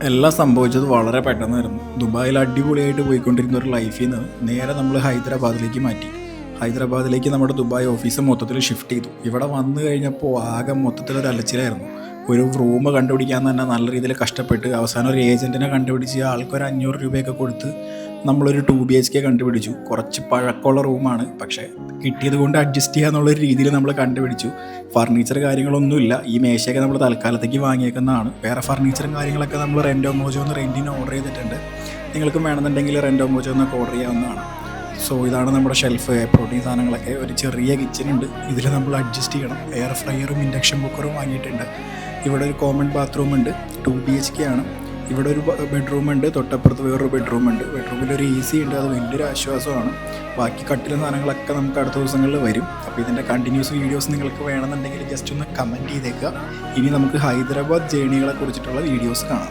എല്ലാം സംഭവിച്ചത് വളരെ പെട്ടെന്നായിരുന്നു. ദുബായിൽ അടിപൊളിയായിട്ട് പോയിക്കൊണ്ടിരുന്ന ഒരു ലൈഫിൽ നിന്ന് നേരെ നമ്മൾ ഹൈദരാബാദിലേക്ക് മാറ്റി. ഹൈദരാബാദിലേക്ക് നമ്മുടെ ദുബായ് ഓഫീസ് മൊത്തത്തിൽ ഷിഫ്റ്റ് ചെയ്തു. ഇവിടെ വന്നു കഴിഞ്ഞപ്പോൾ ആകെ മൊത്തത്തിലൊരു അലച്ചിലായിരുന്നു. ഒരു റൂം കണ്ടുപിടിക്കാൻ തന്നെ നല്ല രീതിയിൽ കഷ്ടപ്പെട്ട് അവസാനം ഒരു ഏജൻറ്റിനെ കണ്ടുപിടിച്ച് ആൾക്കൊരു 500 രൂപയൊക്കെ കൊടുത്ത് നമ്മളൊരു 2 BHK കണ്ടുപിടിച്ചു. കുറച്ച് പഴക്കമുള്ള റൂമാണ്, പക്ഷേ കിട്ടിയത് കൊണ്ട് അഡ്ജസ്റ്റ് ചെയ്യാന്നുള്ളൊരു രീതിയിൽ നമ്മൾ കണ്ടുപിടിച്ചു. ഫർണിച്ചർ കാര്യങ്ങളൊന്നുമില്ല. ഈ മേശയൊക്കെ നമ്മൾ തൽക്കാലത്തേക്ക് വാങ്ങിയേക്കുന്നതാണ്. വേറെ ഫർണിച്ചറും കാര്യങ്ങളൊക്കെ നമ്മൾ റെൻറ്റോ മോജോ എന്ന് റെൻറ്റിന് ഓർഡർ ചെയ്തിട്ടുണ്ട്. നിങ്ങൾക്കും വേണമെന്നുണ്ടെങ്കിൽ റെൻറ്റോ മോജോ എന്നൊക്കെ ഓർഡർ ചെയ്യാവുന്നതാണ്. സോ ഇതാണ് നമ്മുടെ ഷെൽഫ്, പ്രോട്ടീൻ സാധനങ്ങളൊക്കെ. ഒരു ചെറിയ കിച്ചനുണ്ട്, ഇതിൽ നമ്മൾ അഡ്ജസ്റ്റ് ചെയ്യണം. എയർ ഫ്രയറും ഇൻഡക്ഷൻ കുക്കറും വാങ്ങിയിട്ടുണ്ട്. ഇവിടെ ഒരു കോമൺ ബാത്റൂം ഉണ്ട്, 2 BHK ആണ്. ഇവിടെ ഒരു ബെഡ്റൂമുണ്ട്, തൊട്ടപ്പുറത്ത് വേറൊരു ബെഡ്റൂമുണ്ട്. ബെഡ്റൂമിലൊരു AC ഉണ്ട്, അത് വലിയൊരു ആശ്വാസമാണ്. ബാക്കി കട്ടിലും സാധനങ്ങളൊക്കെ നമുക്ക് അടുത്ത ദിവസങ്ങളിൽ വരും. അപ്പോൾ ഇതിൻ്റെ കണ്ടിന്യൂസ് വീഡിയോസ് നിങ്ങൾക്ക് വേണമെന്നുണ്ടെങ്കിൽ ജസ്റ്റ് ഒന്ന് കമൻറ്റ് ചെയ്തേക്കുക. ഇനി നമുക്ക് ഹൈദരാബാദ് ജേണികളെ കുറിച്ചിട്ടുള്ള വീഡിയോസ് കാണാം.